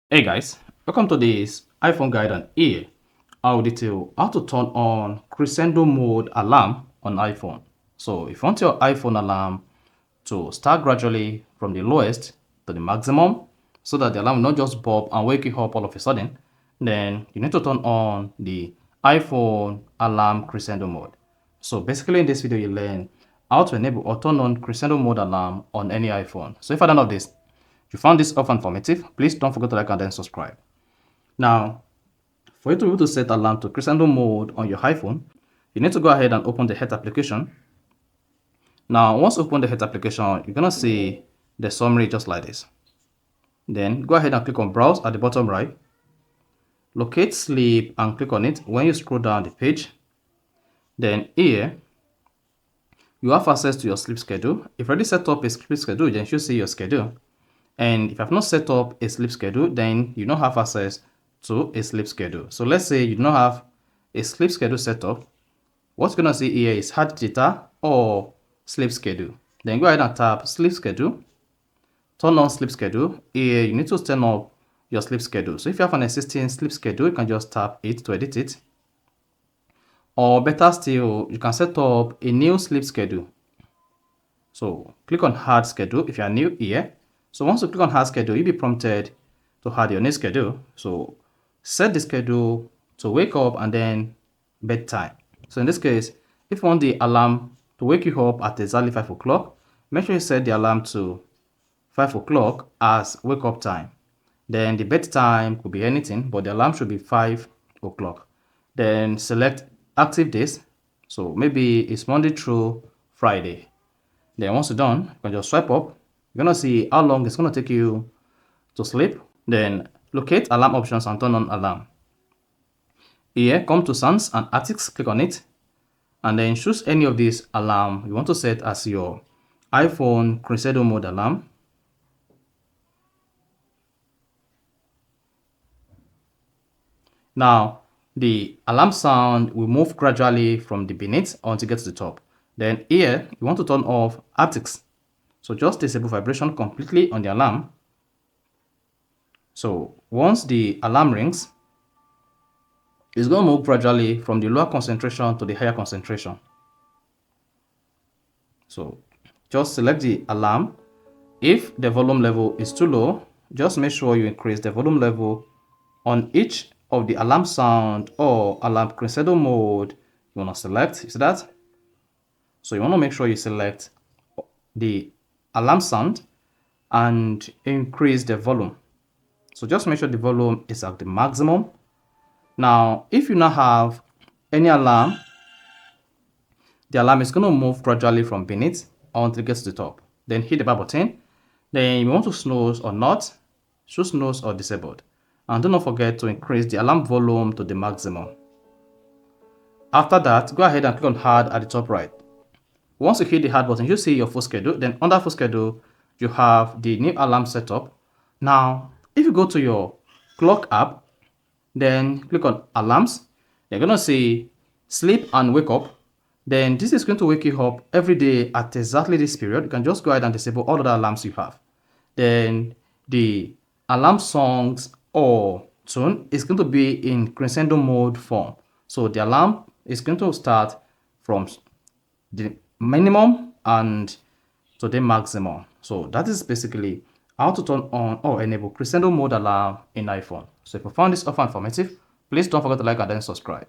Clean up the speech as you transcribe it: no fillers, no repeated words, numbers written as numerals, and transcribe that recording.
Hey guys, welcome to this iPhone guide, and here I will detail how to turn on Crescendo mode alarm on iPhone. So if you want your iPhone alarm to start gradually from the lowest to the maximum so that the alarm will not just pop and wake you up all of a sudden, then you need to turn on the iPhone alarm Crescendo mode. So basically in this video you learn how to enable or turn on Crescendo mode alarm on any iPhone. So if I don't know this, if you found this often informative, please don't forget to like and then subscribe. Now, for you to be able to set alarm to Crescendo mode on your iPhone, you need to go ahead and open the Health application. Now, once you open the Health application, you're going to see the summary just like this. Then go ahead and click on Browse at the bottom right. Locate Sleep and click on it. When you scroll down the page, then here, you have access to your sleep schedule. If you already set up a sleep schedule, then you should see your schedule. And if you have not set up a sleep schedule, then you don't have access to a sleep schedule. So let's say you do not have a sleep schedule set up. What's going to see here is hard data or sleep schedule. Then go ahead and tap sleep schedule. Turn on sleep schedule. Here you need to turn up your sleep schedule. So if you have an existing sleep schedule, you can just tap it to edit it. Or better still, you can set up a new sleep schedule. So click on hard schedule if you are new here. So once you click on hard schedule, you'll be prompted to add your new schedule. So set the schedule to wake up and then bedtime. So in this case, if you want the alarm to wake you up at exactly 5 o'clock, make sure you set the alarm to 5 o'clock as wake up time. Then the bedtime could be anything, but the alarm should be 5 o'clock. Then select active days. So maybe it's Monday through Friday. Then once you're done, you can just swipe up. You're going to see how long it's going to take you to sleep. Then locate alarm options and turn on alarm. Here, come to sounds and artists, click on it. And then choose any of these alarm you want to set as your iPhone Crescendo mode alarm. Now, the alarm sound will move gradually from the beneath until it gets to the top. Then here, you want to turn off haptics. So just disable vibration completely on the alarm. So once the alarm rings, it's going to move gradually from the lower concentration to the higher concentration. So just select the alarm. If the volume level is too low, just make sure you increase the volume level on each of the alarm sound or alarm crescendo mode you want to select. You see that? So you want to make sure you select the alarm sound and increase the volume. So just make sure the volume is at the maximum. Now, if you now have any alarm, the alarm is going to move gradually from beneath until it gets to the top. Then hit the bar button. Then you want to snooze or not, choose snooze or disabled. And do not forget to increase the alarm volume to the maximum. After that, go ahead and click on hard at the top right. Once you hit the hard button, you see your full schedule. Then under full schedule, you have the new alarm setup. Now, if you go to your clock app, then click on alarms, you're going to see sleep and wake up. Then this is going to wake you up every day at exactly this period. You can just go ahead and disable all of the alarms you have. Then the alarm songs or tune is going to be in crescendo mode form. So the alarm is going to start from the minimum and to the maximum. So that is basically how to turn on or enable crescendo mode alarm in iPhone. So if you found this offer informative, please don't forget to like and then subscribe.